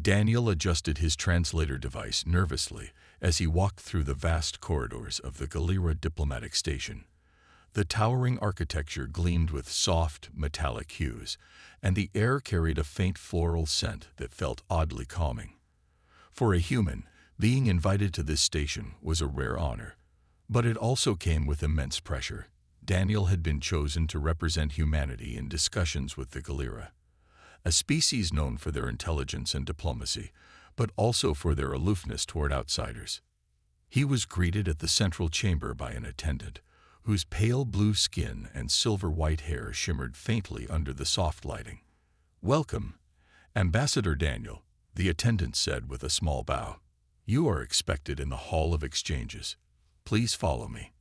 Daniel adjusted his translator device nervously as he walked through the vast corridors of the Galera diplomatic station. The towering architecture gleamed with soft, metallic hues, and the air carried a faint floral scent that felt oddly calming. For a human, being invited to this station was a rare honor, but it also came with immense pressure. Daniel had been chosen to represent humanity in discussions with the Galera, a species known for their intelligence and diplomacy, but also for their aloofness toward outsiders. He was greeted at the central chamber by an attendant, whose pale blue skin and silver-white hair shimmered faintly under the soft lighting. "Welcome, Ambassador Daniel," the attendant said with a small bow. "You are expected in the Hall of Exchanges. Please follow me."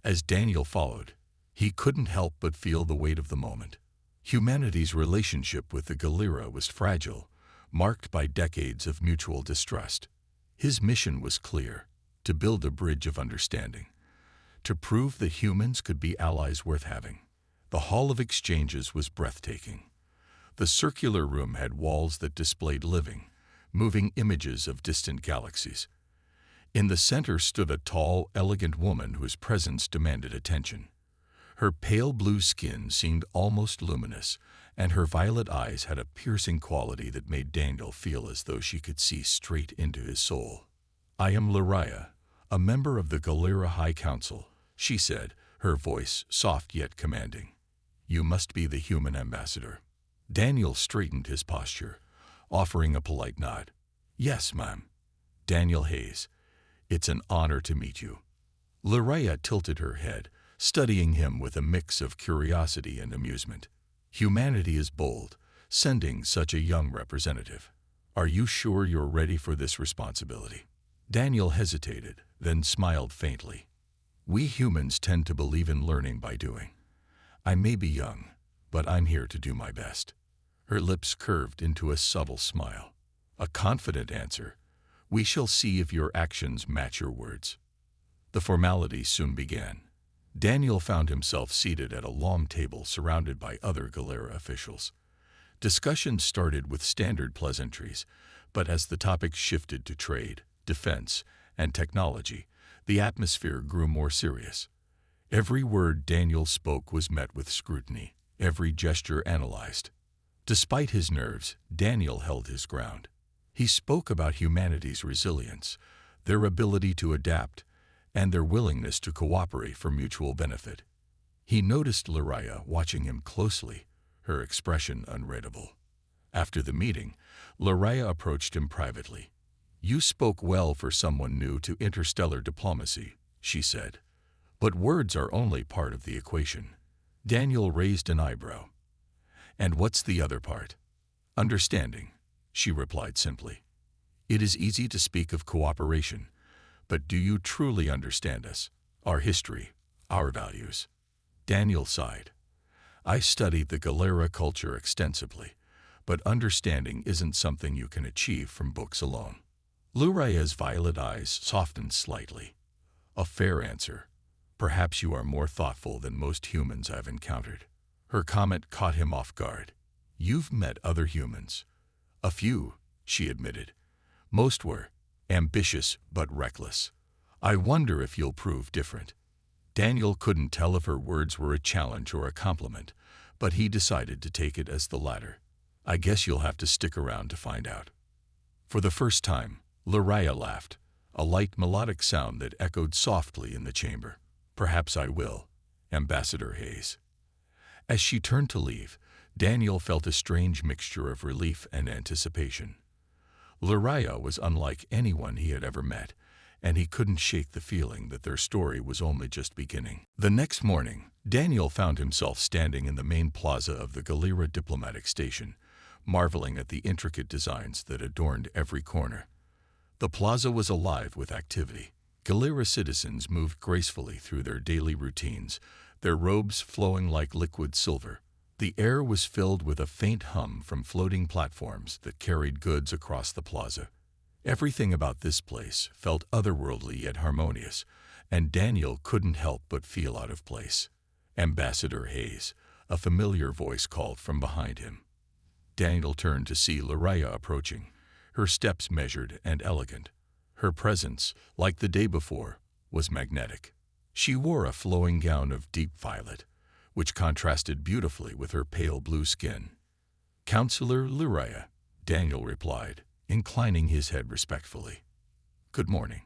As Daniel followed, he couldn't help but feel the weight of the moment. Humanity's relationship with the Galera was fragile, marked by decades of mutual distrust. His mission was clear: to build a bridge of understanding, to prove that humans could be allies worth having. The Hall of Exchanges was breathtaking. The circular room had walls that displayed living, moving images of distant galaxies. In the center stood a tall, elegant woman whose presence demanded attention. Her pale blue skin seemed almost luminous, and her violet eyes had a piercing quality that made Daniel feel as though she could see straight into his soul. "I am Lariah, a member of the Galera High Council," she said, her voice soft yet commanding. "You must be the human ambassador." Daniel straightened his posture, offering a polite nod. "Yes, ma'am." "Daniel Hayes. It's an honor to meet you." Lariah tilted her head, studying him with a mix of curiosity and amusement. "Humanity is bold, sending such a young representative. Are you sure you're ready for this responsibility?" Daniel hesitated, then smiled faintly. "We humans tend to believe in learning by doing. I may be young, but I'm here to do my best." Her lips curved into a subtle smile. "A confident answer. We shall see if your actions match your words." The formalities soon began. Daniel found himself seated at a long table surrounded by other Galera officials. Discussions started with standard pleasantries, but as the topics shifted to trade, defense, and technology, the atmosphere grew more serious. Every word Daniel spoke was met with scrutiny, every gesture analyzed. Despite his nerves, Daniel held his ground. He spoke about humanity's resilience, their ability to adapt, and their willingness to cooperate for mutual benefit. He noticed Lariah watching him closely, her expression unreadable. After the meeting, Lariah approached him privately. "You spoke well for someone new to interstellar diplomacy," she said. "But words are only part of the equation." Daniel raised an eyebrow. "And what's the other part?" "Understanding," she replied simply. "It is easy to speak of cooperation, but do you truly understand us, our history, our values?" Daniel sighed. "I studied the Galera culture extensively, but understanding isn't something you can achieve from books alone." Lariah's violet eyes softened slightly. "A fair answer. Perhaps you are more thoughtful than most humans I've encountered." Her comment caught him off guard. "You've met other humans." "A few," she admitted. "Most were ambitious but reckless. I wonder if you'll prove different." Daniel couldn't tell if her words were a challenge or a compliment, but he decided to take it as the latter. "I guess you'll have to stick around to find out." For the first time, Lariah laughed, a light melodic sound that echoed softly in the chamber. "Perhaps I will, Ambassador Hayes." As she turned to leave, Daniel felt a strange mixture of relief and anticipation. Lariah was unlike anyone he had ever met, and he couldn't shake the feeling that their story was only just beginning. The next morning, Daniel found himself standing in the main plaza of the Galera diplomatic station, marveling at the intricate designs that adorned every corner. The plaza was alive with activity. Galera citizens moved gracefully through their daily routines, their robes flowing like liquid silver. The air was filled with a faint hum from floating platforms that carried goods across the plaza. Everything about this place felt otherworldly yet harmonious, and Daniel couldn't help but feel out of place. "Ambassador Hayes," a familiar voice called from behind him. Daniel turned to see Lariah approaching, her steps measured and elegant. Her presence, like the day before, was magnetic. She wore a flowing gown of deep violet, which contrasted beautifully with her pale blue skin. "Counselor Luraya," Daniel replied, inclining his head respectfully. "Good morning."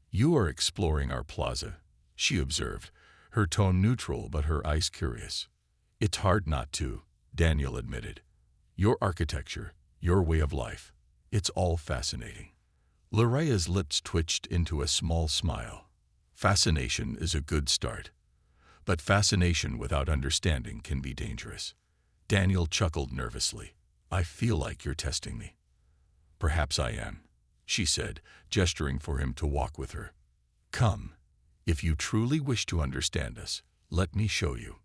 "You are exploring our plaza," she observed, her tone neutral but her eyes curious. "It's hard not to," Daniel admitted. "Your architecture, your way of life, it's all fascinating." Luraya's lips twitched into a small smile. "Fascination is a good start, but fascination without understanding can be dangerous." Daniel chuckled nervously. "I feel like you're testing me." "Perhaps I am," she said, gesturing for him to walk with her. "Come, if you truly wish to understand us, let me show you."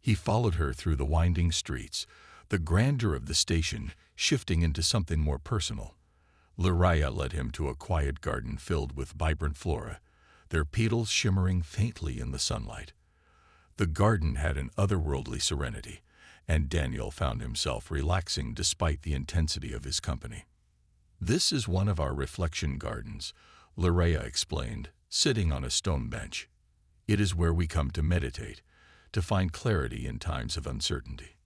He followed her through the winding streets, the grandeur of the station shifting into something more personal. Luraya led him to a quiet garden filled with vibrant flora, their petals shimmering faintly in the sunlight. The garden had an otherworldly serenity, and Daniel found himself relaxing despite the intensity of his company. "This is one of our reflection gardens," Luraya explained, sitting on a stone bench. "It is where we come to meditate, to find clarity in times of uncertainty."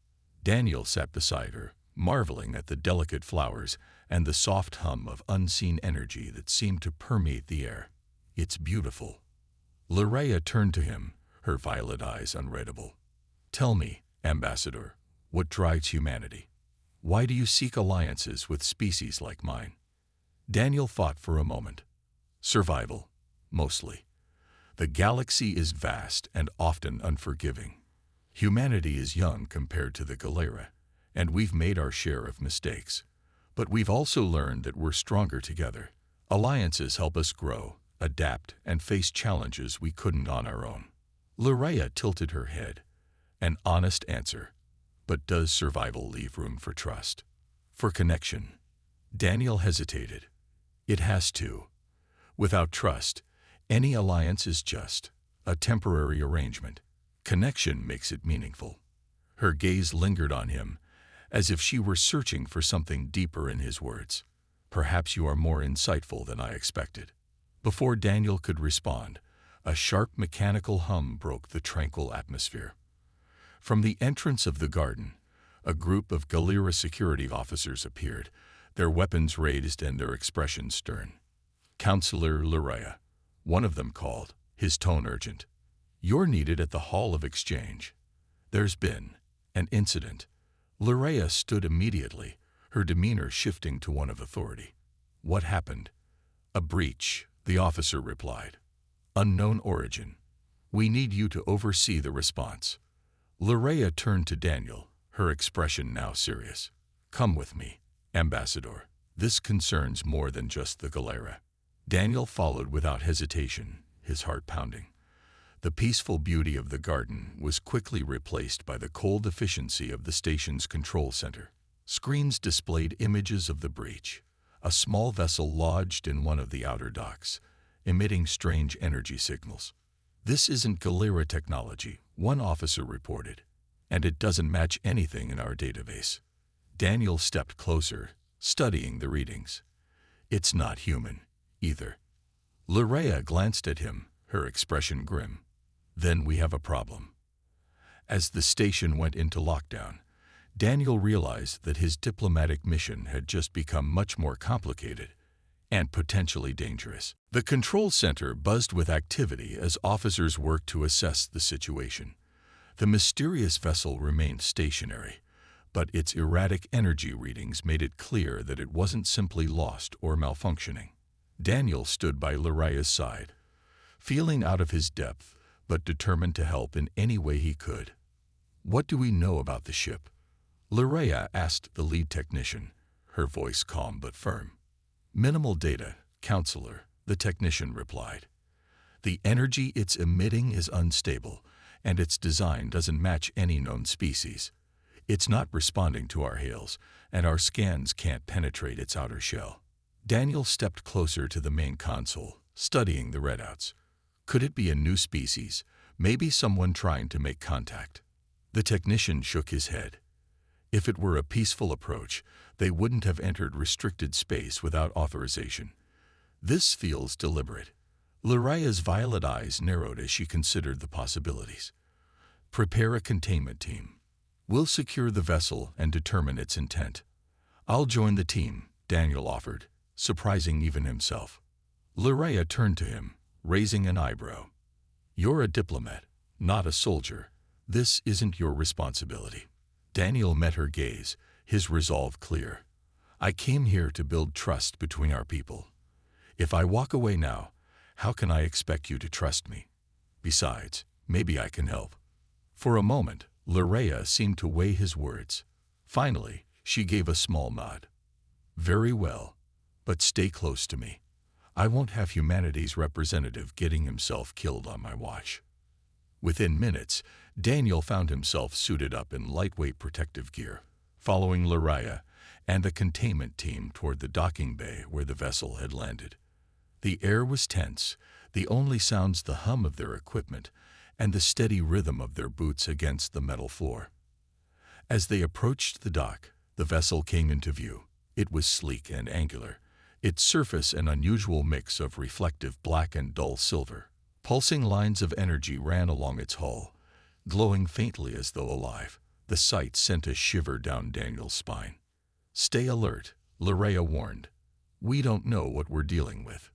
Daniel sat beside her, marveling at the delicate flowers and the soft hum of unseen energy that seemed to permeate the air. "It's beautiful." Luraya turned to him, her violet eyes unreadable. "Tell me, Ambassador, what drives humanity? Why do you seek alliances with species like mine?" Daniel thought for a moment. "Survival, mostly. The galaxy is vast and often unforgiving. Humanity is young compared to the Galera, and we've made our share of mistakes. But we've also learned that we're stronger together. Alliances help us grow, adapt, and face challenges we couldn't on our own." Luraya tilted her head. "An honest answer. But does survival leave room for trust? For connection?" Daniel hesitated. "It has to. Without trust, any alliance is just a temporary arrangement. Connection makes it meaningful." Her gaze lingered on him, as if she were searching for something deeper in his words. "Perhaps you are more insightful than I expected." Before Daniel could respond, a sharp mechanical hum broke the tranquil atmosphere. From the entrance of the garden, a group of Galera security officers appeared, their weapons raised and their expressions stern. "Counselor Luraya," one of them called, his tone urgent. "You're needed at the Hall of Exchange. There's been an incident." Luraya stood immediately, her demeanor shifting to one of authority. "What happened?" "A breach," the officer replied. "Unknown origin. We need you to oversee the response." Luraya turned to Daniel, her expression now serious. "Come with me, Ambassador. This concerns more than just the Galera." Daniel followed without hesitation, his heart pounding. The peaceful beauty of the garden was quickly replaced by the cold efficiency of the station's control center. Screens displayed images of the breach, a small vessel lodged in one of the outer docks, emitting strange energy signals. "This isn't Galera technology," one officer reported, "and it doesn't match anything in our database." Daniel stepped closer, studying the readings. "It's not human, either." Luraya glanced at him, her expression grim. "Then we have a problem." As the station went into lockdown, Daniel realized that his diplomatic mission had just become much more complicated and potentially dangerous. The control center buzzed with activity as officers worked to assess the situation. The mysterious vessel remained stationary, but its erratic energy readings made it clear that it wasn't simply lost or malfunctioning. Daniel stood by Luraya's side, feeling out of his depth, but determined to help in any way he could. "What do we know about the ship?" Luraya asked the lead technician, her voice calm but firm. "Minimal data, Counselor," the technician replied. "The energy it's emitting is unstable, and its design doesn't match any known species. It's not responding to our hails, and our scans can't penetrate its outer shell." Daniel stepped closer to the main console, studying the readouts. Could it be a new species, maybe someone trying to make contact? The technician shook his head. If it were a peaceful approach, They wouldn't have entered restricted space without authorization. This feels deliberate. Laraya's violet eyes narrowed as she considered the possibilities. Prepare a containment team. We'll secure the vessel and determine its intent. I'll join the team, Daniel offered, surprising even himself. Laraya turned to him, raising an eyebrow. You're a diplomat, not a soldier. This isn't your responsibility. Daniel met her gaze, his resolve clear. I came here to build trust between our people. If I walk away now, how can I expect you to trust me? Besides, maybe I can help. For a moment, Laraya seemed to weigh his words. Finally, she gave a small nod. Very well, but stay close to me. I won't have humanity's representative getting himself killed on my watch. Within minutes, Daniel found himself suited up in lightweight protective gear, following Laraya and a containment team toward the docking bay where the vessel had landed. The air was tense, the only sounds the hum of their equipment and the steady rhythm of their boots against the metal floor. As they approached the dock, the vessel came into view. It was sleek and angular, its surface an unusual mix of reflective black and dull silver. Pulsing lines of energy ran along its hull, glowing faintly as though alive. The sight sent a shiver down Daniel's spine. Stay alert, Laraya warned. We don't know what we're dealing with.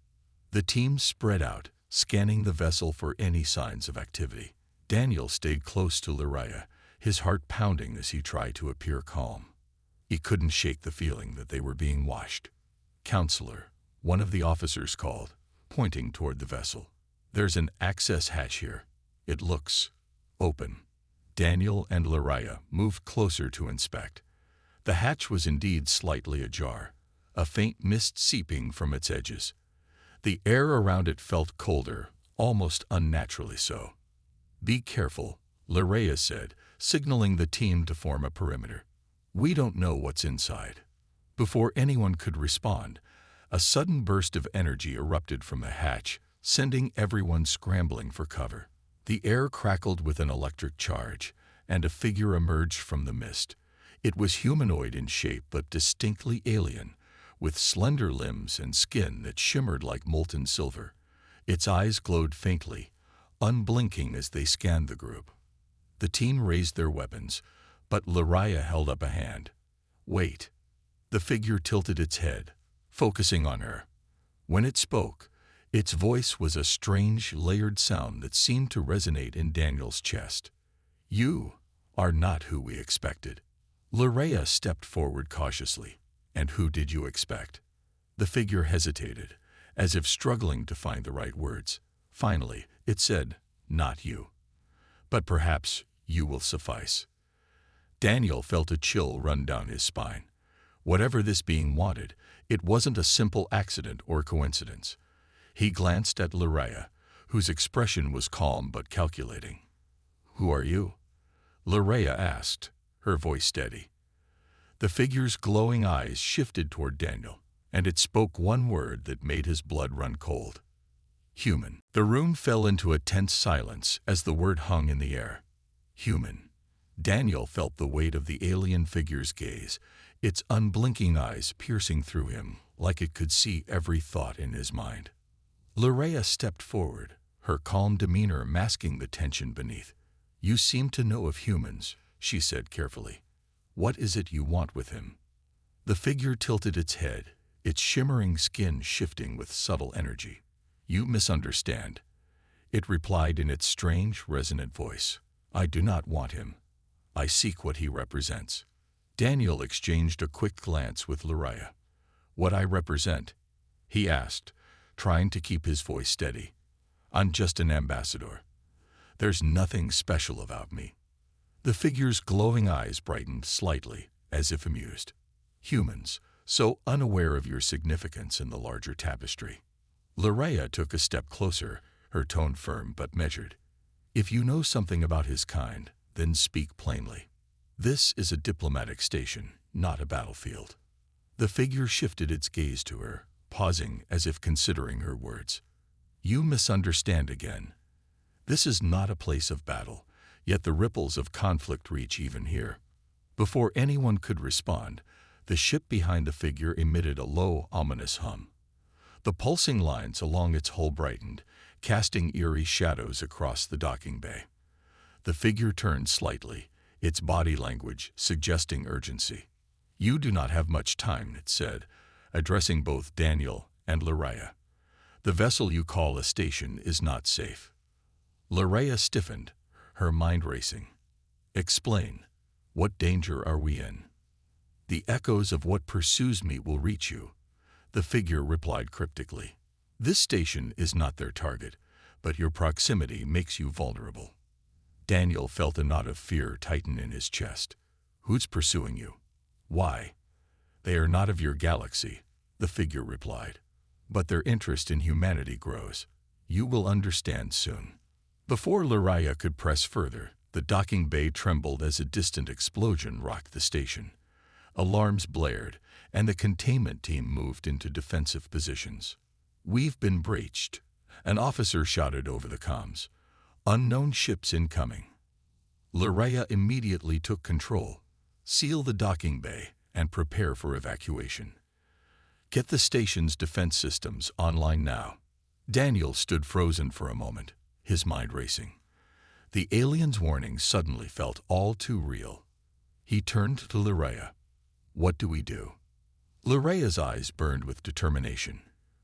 The team spread out, scanning the vessel for any signs of activity. Daniel stayed close to Laraya, his heart pounding as he tried to appear calm. He couldn't shake the feeling that they were being watched. Counselor, one of the officers called, pointing toward the vessel. There's an access hatch here. It looks open. Daniel and Laraya moved closer to inspect. The hatch was indeed slightly ajar, a faint mist seeping from its edges. The air around it felt colder, almost unnaturally so. Be careful, Laraya said, signaling the team to form a perimeter. We don't know what's inside. Before anyone could respond, a sudden burst of energy erupted from the hatch, sending everyone scrambling for cover. The air crackled with an electric charge, and a figure emerged from the mist. It was humanoid in shape but distinctly alien, with slender limbs and skin that shimmered like molten silver. Its eyes glowed faintly, unblinking as they scanned the group. The team raised their weapons, but Laraya held up a hand. Wait. The figure tilted its head, focusing on her. When it spoke, its voice was a strange, layered sound that seemed to resonate in Daniel's chest. You are not who we expected. Laraya stepped forward cautiously. And who did you expect? The figure hesitated, as if struggling to find the right words. Finally, it said, not you. But perhaps you will suffice. Daniel felt a chill run down his spine. Whatever this being wanted, it wasn't a simple accident or coincidence. He glanced at Laraya, whose expression was calm but calculating. Who are you? Laraya asked, her voice steady. The figure's glowing eyes shifted toward Daniel, and it spoke one word that made his blood run cold. Human. The room fell into a tense silence as the word hung in the air. Human. Daniel felt the weight of the alien figure's gaze, its unblinking eyes piercing through him like it could see every thought in his mind. Laraya stepped forward, her calm demeanor masking the tension beneath. You seem to know of humans, she said carefully. What is it you want with him? The figure tilted its head, its shimmering skin shifting with subtle energy. You misunderstand. It replied in its strange, resonant voice. I do not want him. I seek what he represents. Daniel exchanged a quick glance with Laraya. What I represent? He asked, trying to keep his voice steady. I'm just an ambassador. There's nothing special about me. The figure's glowing eyes brightened slightly, as if amused. Humans, so unaware of your significance in the larger tapestry. Laraya took a step closer, her tone firm but measured. If you know something about his kind, then speak plainly. This is a diplomatic station, not a battlefield. The figure shifted its gaze to her, pausing as if considering her words. You misunderstand again. This is not a place of battle, yet the ripples of conflict reach even here. Before anyone could respond, The ship behind the figure emitted a low, ominous hum. The pulsing lines along its hull brightened, casting eerie shadows across the docking bay. The figure turned slightly, its body language suggesting urgency. "You do not have much time," it said, addressing both Daniel and Loraya. "The vessel you call a station is not safe." Loraya stiffened, her mind racing. "Explain. What danger are we in?" "The echoes of what pursues me will reach you," the figure replied cryptically. "This station is not their target, but your proximity makes you vulnerable." Daniel felt a knot of fear tighten in his chest. "Who's pursuing you? Why?" "They are not of your galaxy," the figure replied. "But their interest in humanity grows. You will understand soon." Before Loraya could press further, the docking bay trembled as a distant explosion rocked the station. Alarms blared, and the containment team moved into defensive positions. "We've been breached," an officer shouted over the comms. "Unknown ships incoming." Loraya immediately took control. "Seal the docking bay and prepare for evacuation. Get the station's defense systems online now." Daniel stood frozen for a moment, his mind racing. The alien's warning suddenly felt all too real. He turned to Loraya. "What do we do?" Loraya's eyes burned with determination.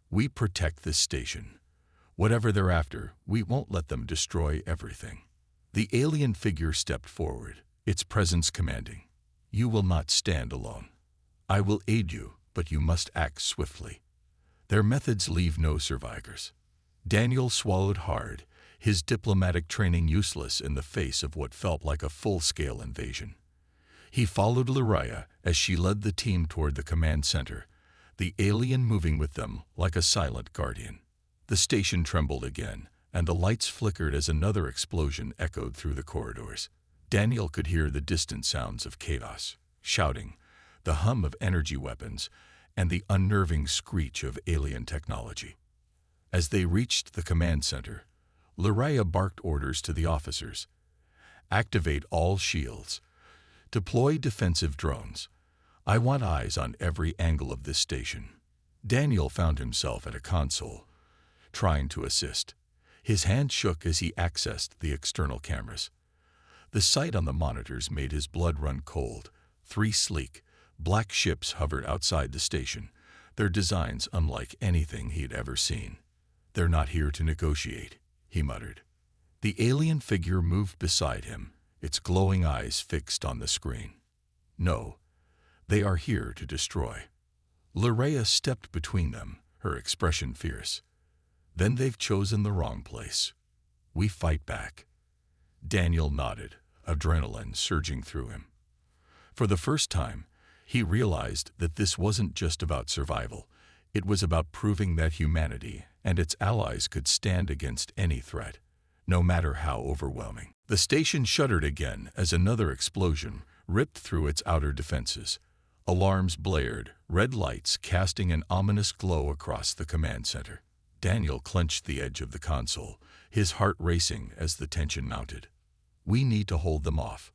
"We protect this station. Whatever they're after, we won't let them destroy everything." The alien figure stepped forward, its presence commanding. "You will not stand alone. I will aid you, but you must act swiftly. Their methods leave no survivors." Daniel swallowed hard, his diplomatic training useless in the face of what felt like a full-scale invasion. He followed Loraya as she led the team toward the command center, the alien moving with them like a silent guardian. The station trembled again, and the lights flickered as another explosion echoed through the corridors. Daniel could hear the distant sounds of chaos, shouting, the hum of energy weapons, and the unnerving screech of alien technology. As they reached the command center, Loraya barked orders to the officers. "Activate all shields. Deploy defensive drones. I want eyes on every angle of this station." Daniel found himself at a console, trying to assist. His hand shook as he accessed the external cameras. The sight on the monitors made his blood run cold. 3 sleek, black ships hovered outside the station, their designs unlike anything he'd ever seen. "They're not here to negotiate," he muttered. The alien figure moved beside him, its glowing eyes fixed on the screen. "No, they are here to destroy." Loraya stepped between them, her expression fierce. "Then they've chosen the wrong place. We fight back." Daniel nodded, adrenaline surging through him. For the first time, he realized that this wasn't just about survival. It was about proving that humanity and its allies could stand against any threat, no matter how overwhelming. The station shuddered again as another explosion ripped through its outer defenses. Alarms blared, red lights casting an ominous glow across the command center. Daniel clenched the edge of the console, his heart racing as the tension mounted. "We need to hold them off."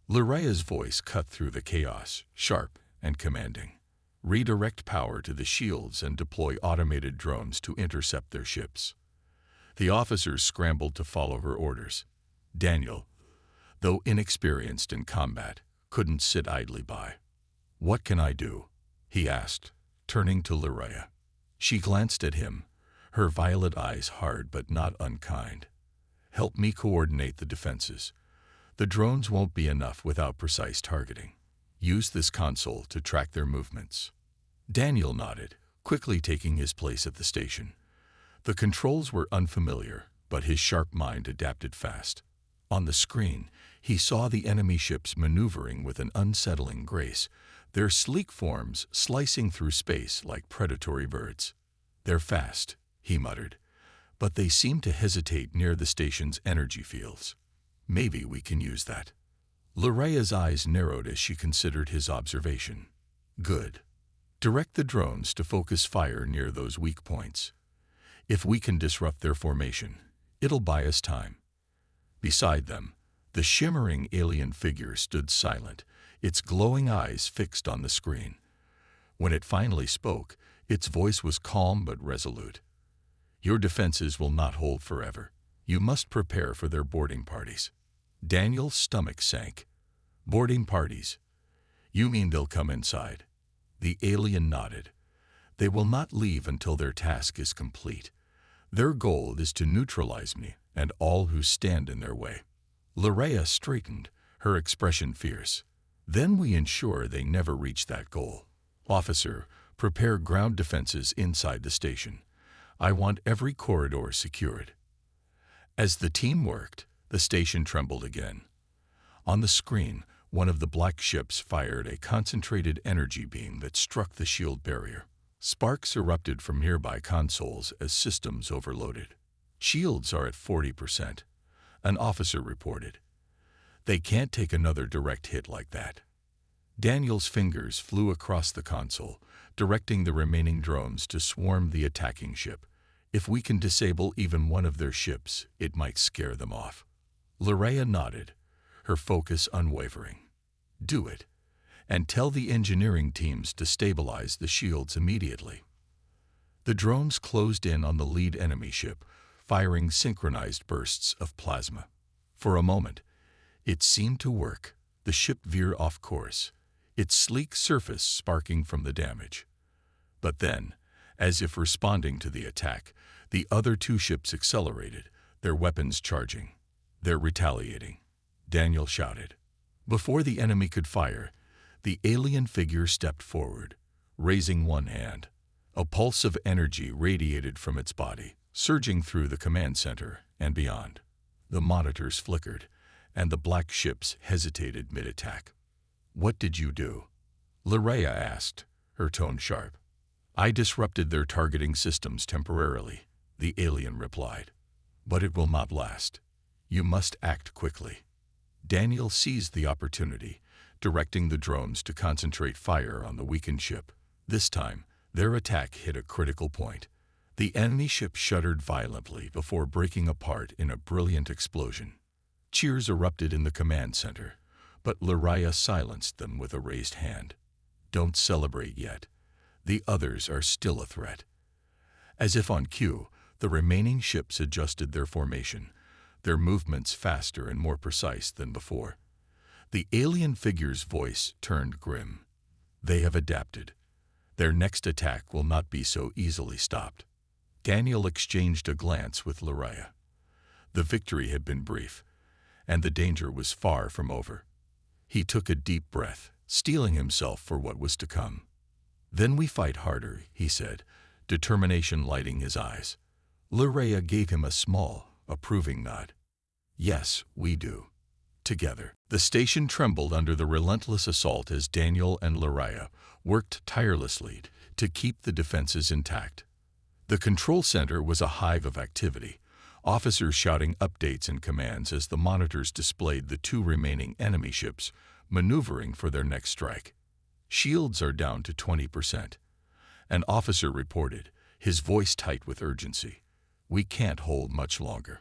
Loraya's voice cut through the chaos, sharp and commanding. "Redirect power to the shields and deploy automated drones to intercept their ships." The officers scrambled to follow her orders. Daniel, though inexperienced in combat, couldn't sit idly by. "What can I do?" he asked, turning to Loraya. She glanced at him, her violet eyes hard but not unkind. "Help me coordinate the defenses. The drones won't be enough without precise targeting. Use this console to track their movements." Daniel nodded, quickly taking his place at the station. The controls were unfamiliar, but his sharp mind adapted fast. On the screen, he saw the enemy ships maneuvering with an unsettling grace, their sleek forms slicing through space like predatory birds. "They're fast," he muttered, "but they seem to hesitate near the station's energy fields. Maybe we can use that." Loraya's eyes narrowed as she considered his observation. "Good. Direct the drones to focus fire near those weak points. If we can disrupt their formation, it'll buy us time." Beside them, the shimmering alien figure stood silent, its glowing eyes fixed on the screen. When it finally spoke, its voice was calm but resolute. Your defenses will not hold forever. You must prepare for their boarding parties. Daniel's stomach sank. Boarding parties? You mean they'll come inside? The alien nodded. They will not leave until their task is complete. Their goal is to neutralize me and all who stand in their way. Larea straightened, her expression fierce. Then we ensure they never reach that goal. Officer, prepare ground defenses inside the station. I want every corridor secured. As the team worked, the station trembled again. On the screen, one of the black ships fired a concentrated energy beam that struck the shield barrier. Sparks erupted from nearby consoles as systems overloaded. Shields are at 40%, an officer reported. They can't take another direct hit like that. Daniel's fingers flew across the console, directing the remaining drones to swarm the attacking ship. If we can disable even one of their ships, it might scare them off. Larea nodded, her focus unwavering. Do it, and tell the engineering teams to stabilize the shields immediately. The drones closed in on the lead enemy ship, firing synchronized bursts of plasma. For a moment, it seemed to work. The ship veered off course, its sleek surface sparking from the damage. But then, as if responding to the attack, the other two ships accelerated, their weapons charging. They're retaliating, Daniel shouted. Before the enemy could fire, the alien figure stepped forward, raising one hand. A pulse of energy radiated from its body, surging through the command center and beyond. The monitors flickered, and the black ships hesitated mid-attack. What did you do? Larea asked, her tone sharp. I disrupted their targeting systems temporarily, the alien replied. But it will not last. You must act quickly. Daniel seized the opportunity, directing the drones to concentrate fire on the weakened ship. This time, their attack hit a critical point. The enemy ship shuddered violently before breaking apart in a brilliant explosion. Cheers erupted in the command center, but Larea silenced them with a raised hand. Don't celebrate yet. The others are still a threat. As if on cue, the remaining ships adjusted their formation, their movements faster and more precise than before. The alien figure's voice turned grim. They have adapted. Their next attack will not be so easily stopped. Daniel exchanged a glance with Larea. The victory had been brief, and the danger was far from over. He took a deep breath, steeling himself for what was to come. Then we fight harder, he said, determination lighting his eyes. Larea gave him a small, approving nod. Yes, we do. Together. The station trembled under the relentless assault as Daniel and Larea worked tirelessly to keep the defenses intact. The control center was a hive of activity, officers shouting updates and commands as the monitors displayed the two remaining enemy ships maneuvering for their next strike. Shields are down to 20%. An officer reported, his voice tight with urgency. We can't hold much longer.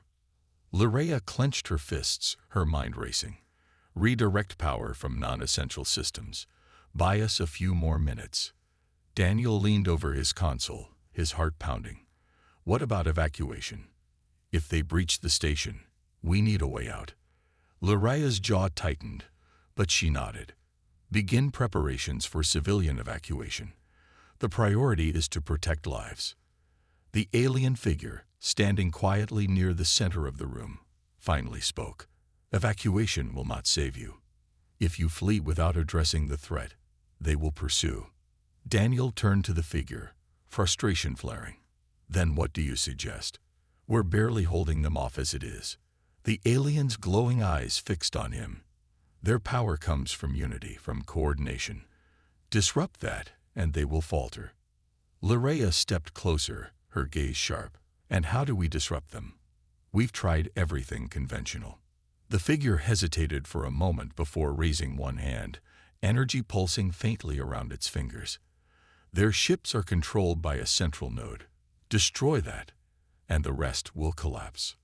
Larea clenched her fists, her mind racing. Redirect power from non-essential systems. Buy us a few more minutes. Daniel leaned over his console, his heart pounding. What about evacuation? If they breach the station, we need a way out. Larea's jaw tightened, but she nodded. Begin preparations for civilian evacuation. The priority is to protect lives. The alien figure, standing quietly near the center of the room, finally spoke. Evacuation will not save you. If you flee without addressing the threat, they will pursue. Daniel turned to the figure, frustration flaring. Then what do you suggest? We're barely holding them off as it is. The alien's glowing eyes fixed on him. Their power comes from unity, from coordination. Disrupt that, and they will falter. Larea stepped closer, her gaze sharp. And how do we disrupt them? We've tried everything conventional. The figure hesitated for a moment before raising one hand, energy pulsing faintly around its fingers. Their ships are controlled by a central node. Destroy that, and the rest will collapse.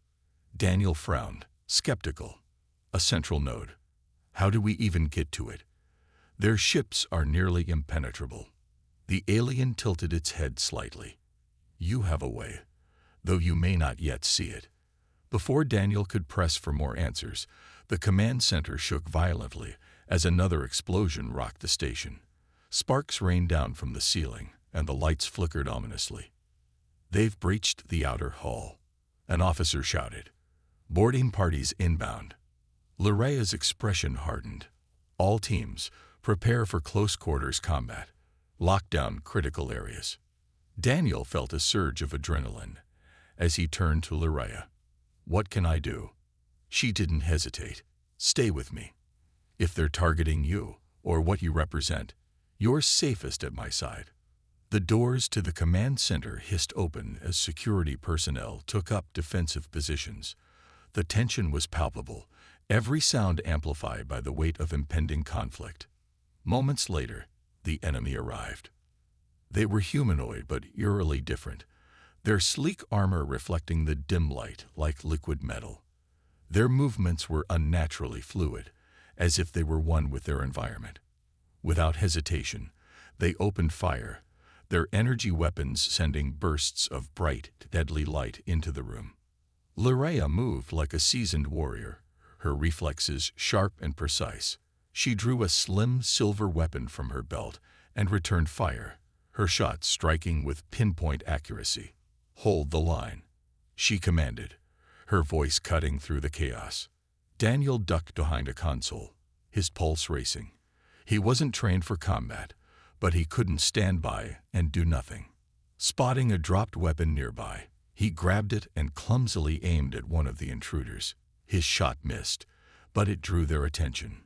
Daniel frowned, skeptical. A central node. How do we even get to it? Their ships are nearly impenetrable. The alien tilted its head slightly. You have a way, though you may not yet see it. Before Daniel could press for more answers, the command center shook violently as another explosion rocked the station. Sparks rained down from the ceiling, and the lights flickered ominously. They've breached the outer hull, an officer shouted. Boarding parties inbound. Laraya's expression hardened. All teams, prepare for close quarters combat. Lock down critical areas. Daniel felt a surge of adrenaline as he turned to Laraya. What can I do? She didn't hesitate. Stay with me. If they're targeting you, or what you represent, you're safest at my side. The doors to the command center hissed open as security personnel took up defensive positions. The tension was palpable, every sound amplified by the weight of impending conflict. Moments later, the enemy arrived. They were humanoid but eerily different, their sleek armor reflecting the dim light like liquid metal. Their movements were unnaturally fluid, as if they were one with their environment. Without hesitation, they opened fire, their energy weapons sending bursts of bright, deadly light into the room. Laraya moved like a seasoned warrior, her reflexes sharp and precise. She drew a slim silver weapon from her belt and returned fire, her shots striking with pinpoint accuracy. Hold the line, she commanded, her voice cutting through the chaos. Daniel ducked behind a console, his pulse racing. He wasn't trained for combat, but he couldn't stand by and do nothing. Spotting a dropped weapon nearby, he grabbed it and clumsily aimed at one of the intruders. His shot missed, but it drew their attention.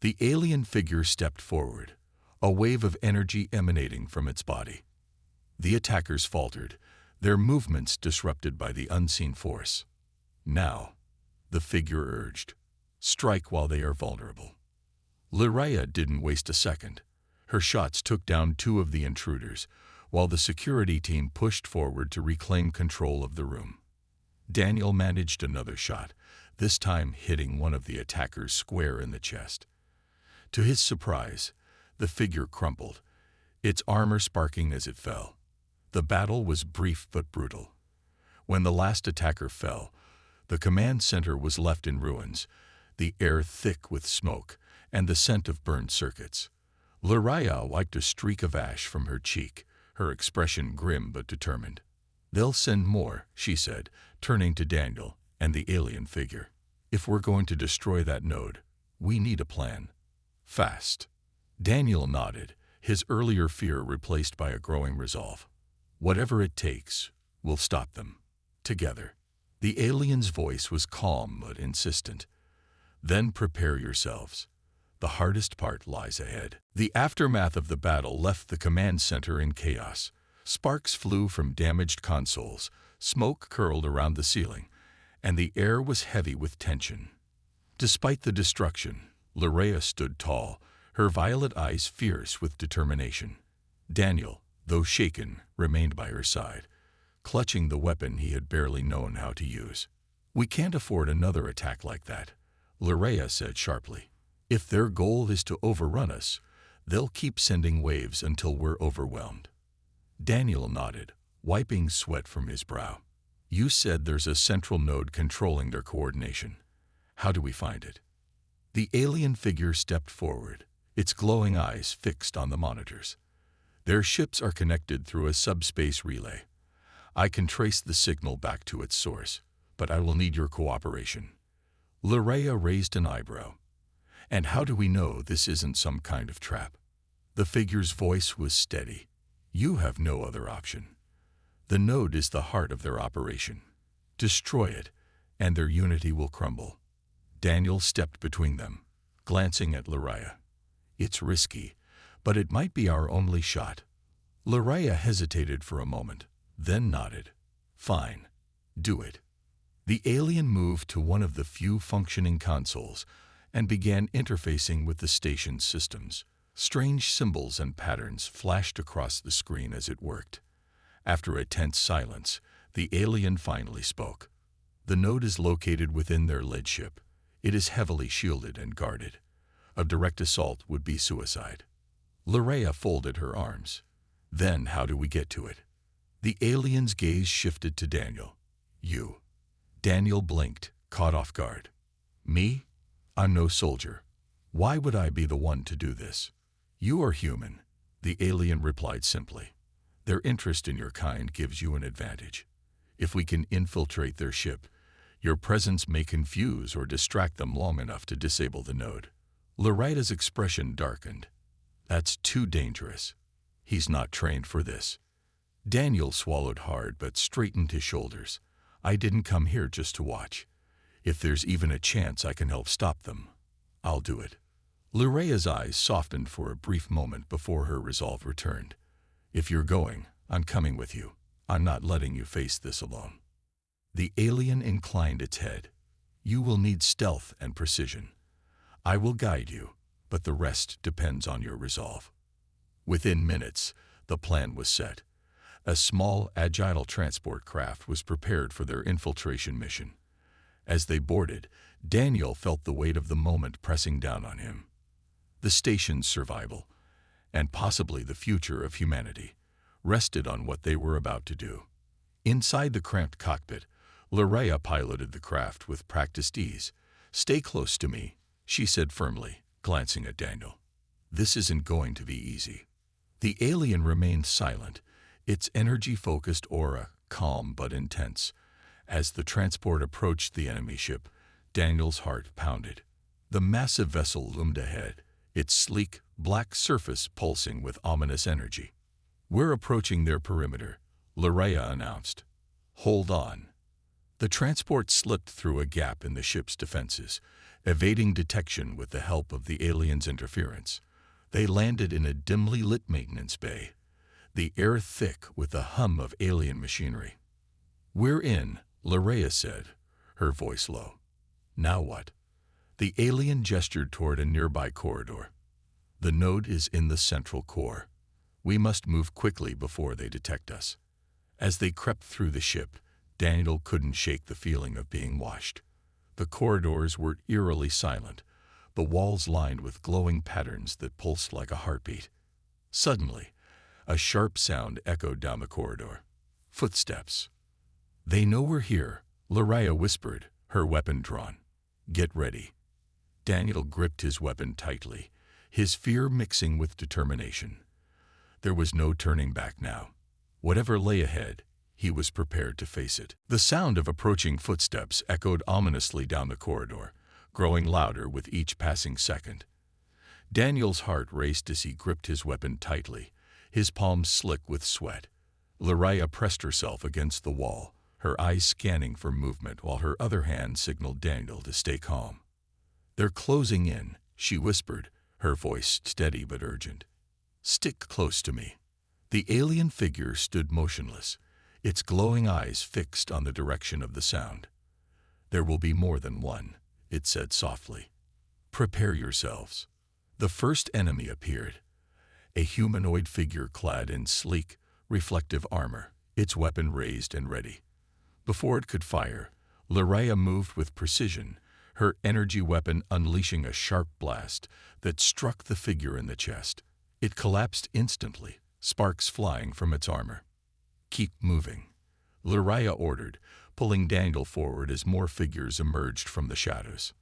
The alien figure stepped forward, a wave of energy emanating from its body. The attackers faltered, their movements disrupted by the unseen force. Now, the figure urged, strike while they are vulnerable. Laraya didn't waste a second. Her shots took down two of the intruders, while the security team pushed forward to reclaim control of the room. Daniel managed another shot, this time hitting one of the attackers square in the chest. To his surprise, the figure crumpled, its armor sparking as it fell. The battle was brief but brutal. When the last attacker fell, the command center was left in ruins, the air thick with smoke and the scent of burned circuits. Laraya wiped a streak of ash from her cheek, her expression grim but determined. They'll send more, she said, turning to Daniel and the alien figure. If we're going to destroy that node, we need a plan. Fast. Daniel nodded, his earlier fear replaced by a growing resolve. Whatever it takes, we'll stop them. Together. The alien's voice was calm but insistent. Then prepare yourselves. The hardest part lies ahead. The aftermath of the battle left the command center in chaos. Sparks flew from damaged consoles, smoke curled around the ceiling, and the air was heavy with tension. Despite the destruction, Laraya stood tall, her violet eyes fierce with determination. Daniel, though shaken, remained by her side, clutching the weapon he had barely known how to use. We can't afford another attack like that, Laraya said sharply. If their goal is to overrun us, they'll keep sending waves until we're overwhelmed. Daniel nodded, wiping sweat from his brow. You said there's a central node controlling their coordination. How do we find it? The alien figure stepped forward, its glowing eyes fixed on the monitors. Their ships are connected through a subspace relay. I can trace the signal back to its source, but I will need your cooperation. Laraya raised an eyebrow. And how do we know this isn't some kind of trap? The figure's voice was steady. You have no other option. The node is the heart of their operation. Destroy it, and their unity will crumble. Daniel stepped between them, glancing at Laraya. It's risky, but it might be our only shot. Laraya hesitated for a moment, then nodded. Fine, do it. The alien moved to one of the few functioning consoles and began interfacing with the station's systems. Strange symbols and patterns flashed across the screen as it worked. After a tense silence, the alien finally spoke. The node is located within their lead ship. It is heavily shielded and guarded. A direct assault would be suicide. Laraya folded her arms. Then how do we get to it? The alien's gaze shifted to Daniel. You. Daniel blinked, caught off guard. Me? I'm no soldier. Why would I be the one to do this? You are human, the alien replied simply. Their interest in your kind gives you an advantage. If we can infiltrate their ship, your presence may confuse or distract them long enough to disable the node. Loraida's expression darkened. That's too dangerous. He's not trained for this. Daniel swallowed hard but straightened his shoulders. I didn't come here just to watch. If there's even a chance I can help stop them, I'll do it. Loraida's eyes softened for a brief moment before her resolve returned. If you're going, I'm coming with you. I'm not letting you face this alone. The alien inclined its head. You will need stealth and precision. I will guide you, but the rest depends on your resolve. Within minutes, the plan was set. A small, agile transport craft was prepared for their infiltration mission. As they boarded, Daniel felt the weight of the moment pressing down on him. The station's survival, and possibly the future of humanity, rested on what they were about to do. Inside the cramped cockpit, Loraia piloted the craft with practiced ease. Stay close to me, she said firmly, glancing at Daniel. This isn't going to be easy. The alien remained silent, its energy-focused aura calm but intense. As the transport approached the enemy ship, Daniel's heart pounded. The massive vessel loomed ahead, its sleek, black surface pulsing with ominous energy. We're approaching their perimeter, Loraia announced. Hold on. The transport slipped through a gap in the ship's defenses, evading detection with the help of the alien's interference. They landed in a dimly lit maintenance bay, the air thick with the hum of alien machinery. We're in, Loraia said, her voice low. Now what? The alien gestured toward a nearby corridor. The node is in the central core. We must move quickly before they detect us. As they crept through the ship, Daniel couldn't shake the feeling of being watched. The corridors were eerily silent, the walls lined with glowing patterns that pulsed like a heartbeat. Suddenly, a sharp sound echoed down the corridor. Footsteps. They know we're here, Loraia whispered, her weapon drawn. Get ready. Daniel gripped his weapon tightly, his fear mixing with determination. There was no turning back now. Whatever lay ahead, he was prepared to face it. The sound of approaching footsteps echoed ominously down the corridor, growing louder with each passing second. Daniel's heart raced as he gripped his weapon tightly, his palms slick with sweat. Loraia pressed herself against the wall, her eyes scanning for movement while her other hand signaled Daniel to stay calm. They're closing in, she whispered, her voice steady but urgent. Stick close to me. The alien figure stood motionless, its glowing eyes fixed on the direction of the sound. There will be more than one, it said softly. Prepare yourselves. The first enemy appeared, a humanoid figure clad in sleek, reflective armor, its weapon raised and ready. Before it could fire, Loraia moved with precision, her energy weapon unleashing a sharp blast that struck the figure in the chest. It collapsed instantly, sparks flying from its armor. Keep moving, Loraia ordered, pulling Daniel forward as more figures emerged from the shadows.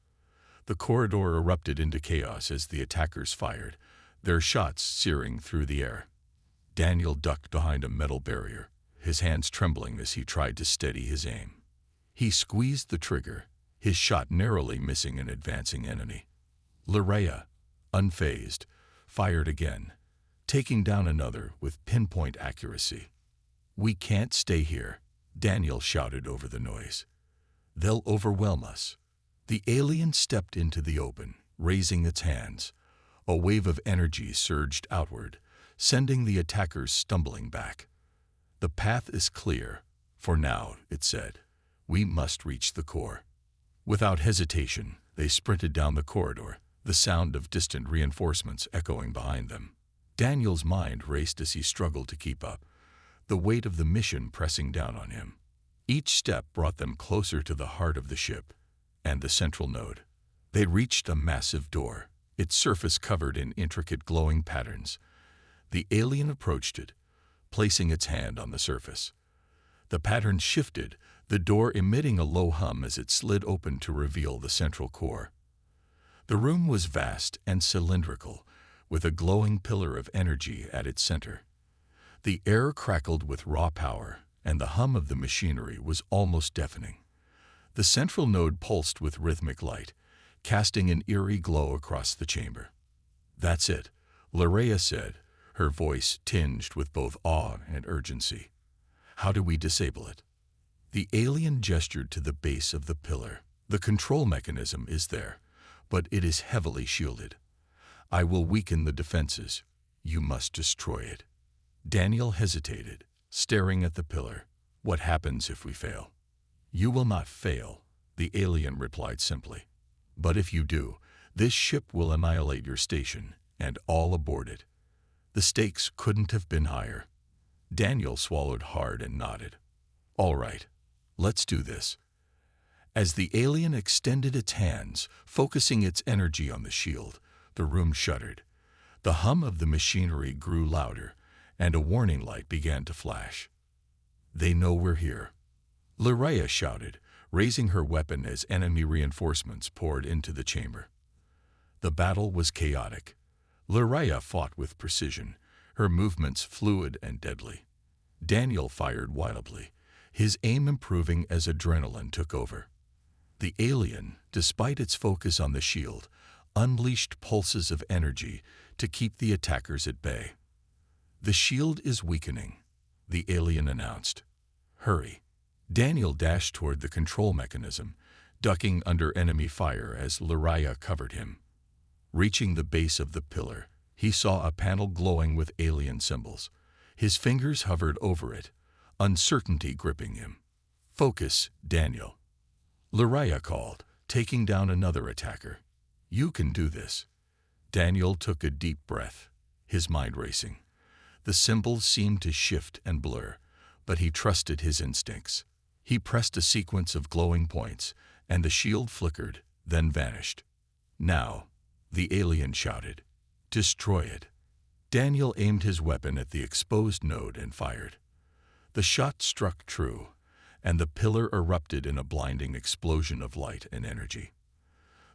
The corridor erupted into chaos as the attackers fired, their shots searing through the air. Daniel ducked behind a metal barrier, his hands trembling as he tried to steady his aim. He squeezed the trigger, his shot narrowly missing an advancing enemy. Loraia, unfazed, fired again, taking down another with pinpoint accuracy. We can't stay here, Daniel shouted over the noise. They'll overwhelm us. The alien stepped into the open, raising its hands. A wave of energy surged outward, sending the attackers stumbling back. The path is clear. For now, it said. We must reach the core. Without hesitation, they sprinted down the corridor, the sound of distant reinforcements echoing behind them. Daniel's mind raced as he struggled to keep up, the weight of the mission pressing down on him. Each step brought them closer to the heart of the ship and the central node. They reached a massive door, its surface covered in intricate glowing patterns. The alien approached it, placing its hand on the surface. The pattern shifted, the door emitting a low hum as it slid open to reveal the central core. The room was vast and cylindrical, with a glowing pillar of energy at its center. The air crackled with raw power, and the hum of the machinery was almost deafening. The central node pulsed with rhythmic light, casting an eerie glow across the chamber. "That's it," Larea said, her voice tinged with both awe and urgency. "How do we disable it?" The alien gestured to the base of the pillar. "The control mechanism is there, but it is heavily shielded. I will weaken the defenses. You must destroy it." Daniel hesitated, staring at the pillar. "What happens if we fail?" "You will not fail," the alien replied simply. "But if you do, this ship will annihilate your station, and all aboard it." The stakes couldn't have been higher. Daniel swallowed hard and nodded. "All right, let's do this." As the alien extended its hands, focusing its energy on the shield, the room shuddered. The hum of the machinery grew louder, and a warning light began to flash. "They know we're here," Larea shouted, raising her weapon as enemy reinforcements poured into the chamber. The battle was chaotic. Larea fought with precision, her movements fluid and deadly. Daniel fired wildly, his aim improving as adrenaline took over. The alien, despite its focus on the shield, unleashed pulses of energy to keep the attackers at bay. "The shield is weakening," the alien announced. "Hurry." Daniel dashed toward the control mechanism, ducking under enemy fire as Larea covered him. Reaching the base of the pillar, he saw a panel glowing with alien symbols. His fingers hovered over it, uncertainty gripping him. "Focus, Daniel," Larea called, taking down another attacker. "You can do this." Daniel took a deep breath, his mind racing. The symbols seemed to shift and blur, but he trusted his instincts. He pressed a sequence of glowing points, and the shield flickered, then vanished. "Now," the alien shouted, "destroy it." Daniel aimed his weapon at the exposed node and fired. The shot struck true, and the pillar erupted in a blinding explosion of light and energy.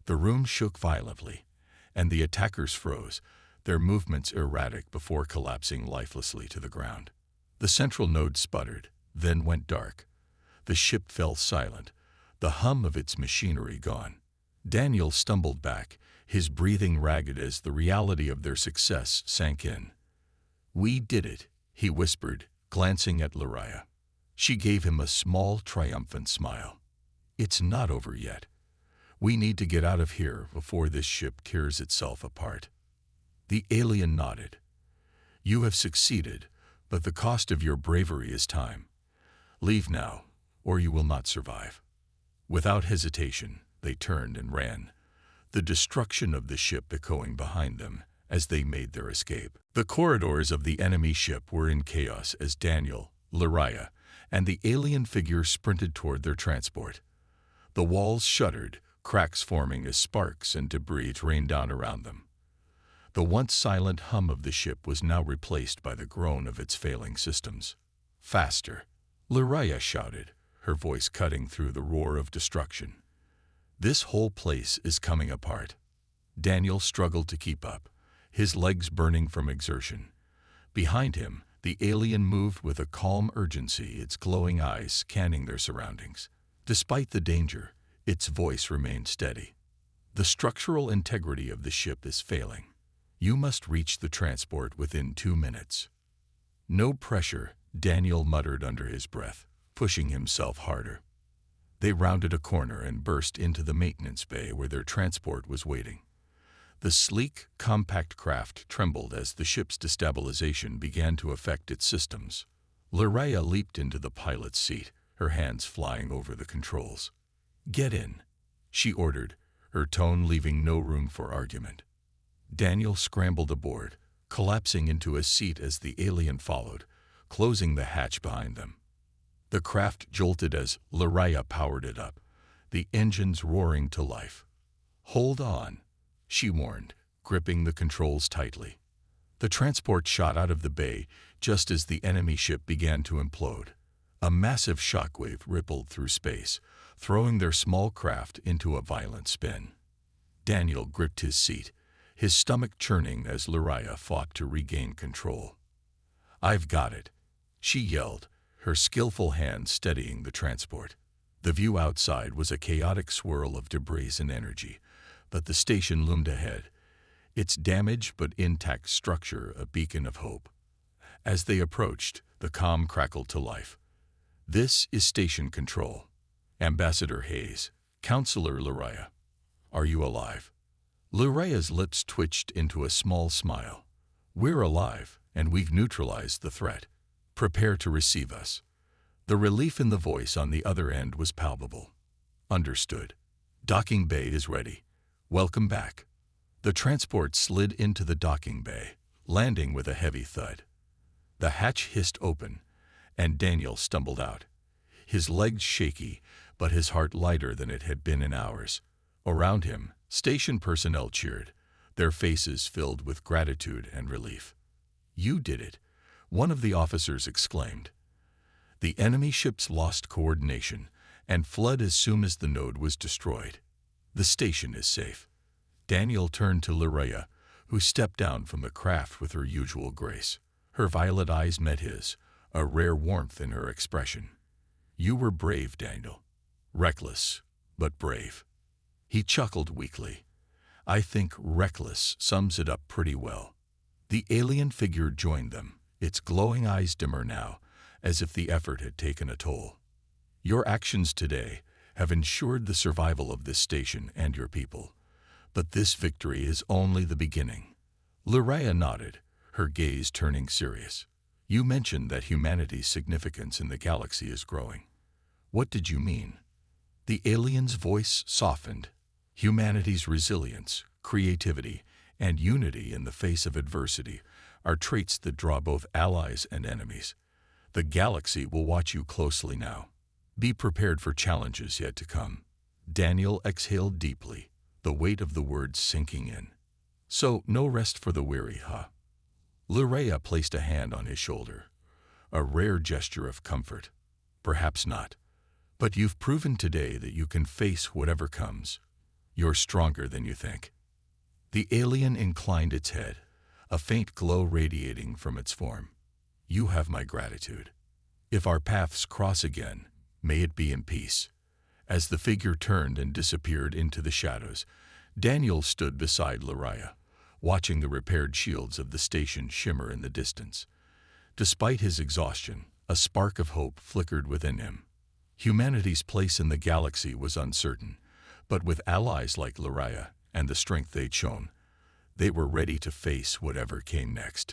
The room shook violently, and the attackers froze, their movements erratic before collapsing lifelessly to the ground. The central node sputtered, then went dark. The ship fell silent, the hum of its machinery gone. Daniel stumbled back, his breathing ragged as the reality of their success sank in. "We did it," he whispered, glancing at Larea. She gave him a small, triumphant smile. "It's not over yet. We need to get out of here before this ship tears itself apart." The alien nodded. "You have succeeded, but the cost of your bravery is time. Leave now, or you will not survive." Without hesitation, they turned and ran, the destruction of the ship echoing behind them as they made their escape. The corridors of the enemy ship were in chaos as Daniel, Larea, and the alien figure sprinted toward their transport. The walls shuddered, cracks forming as sparks and debris rained down around them. The once silent hum of the ship was now replaced by the groan of its failing systems. "Faster," Larea shouted, her voice cutting through the roar of destruction. "This whole place is coming apart." Daniel struggled to keep up, his legs burning from exertion. Behind him, the alien moved with a calm urgency, its glowing eyes scanning their surroundings. Despite the danger, its voice remained steady. "The structural integrity of the ship is failing. You must reach the transport within 2 minutes." "No pressure," Daniel muttered under his breath, pushing himself harder. They rounded a corner and burst into the maintenance bay where their transport was waiting. The sleek, compact craft trembled as the ship's destabilization began to affect its systems. Larea leaped into the pilot's seat, her hands flying over the controls. "Get in," she ordered, her tone leaving no room for argument. Daniel scrambled aboard, collapsing into a seat as the alien followed, closing the hatch behind them. The craft jolted as Larea powered it up, the engines roaring to life. "Hold on," she warned, gripping the controls tightly. The transport shot out of the bay just as the enemy ship began to implode. A massive shockwave rippled through space, throwing their small craft into a violent spin. Daniel gripped his seat, his stomach churning as Luraya fought to regain control. "I've got it," she yelled, her skillful hands steadying the transport. The view outside was a chaotic swirl of debris and energy, but the station loomed ahead, its damaged but intact structure a beacon of hope. As they approached, the comm crackled to life. "This is Station Control. Ambassador Hayes, Counselor Luraya. Are you alive?" Luraya's lips twitched into a small smile. "We're alive, and we've neutralized the threat. Prepare to receive us." The relief in the voice on the other end was palpable. "Understood. Docking bay is ready. Welcome back." The transport slid into the docking bay, landing with a heavy thud. The hatch hissed open, and Daniel stumbled out, his legs shaky, but his heart lighter than it had been in hours. Around him, station personnel cheered, their faces filled with gratitude and relief. "You did it," one of the officers exclaimed. "The enemy ships lost coordination and fled as soon as the node was destroyed. The station is safe." Daniel turned to Luraya, who stepped down from the craft with her usual grace. Her violet eyes met his, a rare warmth in her expression. "You were brave, Daniel. Reckless, but brave." He chuckled weakly. "I think reckless sums it up pretty well." The alien figure joined them, its glowing eyes dimmer now, as if the effort had taken a toll. "Your actions today have ensured the survival of this station and your people. But this victory is only the beginning." Luraya nodded, her gaze turning serious. "You mentioned that humanity's significance in the galaxy is growing. What did you mean?" The alien's voice softened. "Humanity's resilience, creativity, and unity in the face of adversity are traits that draw both allies and enemies. The galaxy will watch you closely now. Be prepared for challenges yet to come." Daniel exhaled deeply, the weight of the words sinking in. "So, no rest for the weary, huh?" Luraya placed a hand on his shoulder, a rare gesture of comfort. "Perhaps not. But you've proven today that you can face whatever comes. You're stronger than you think." The alien inclined its head, a faint glow radiating from its form. "You have my gratitude. If our paths cross again, may it be in peace." As the figure turned and disappeared into the shadows, Daniel stood beside Luraya, watching the repaired shields of the station shimmer in the distance. Despite his exhaustion, a spark of hope flickered within him. Humanity's place in the galaxy was uncertain, but with allies like Luraya and the strength they'd shown, they were ready to face whatever came next.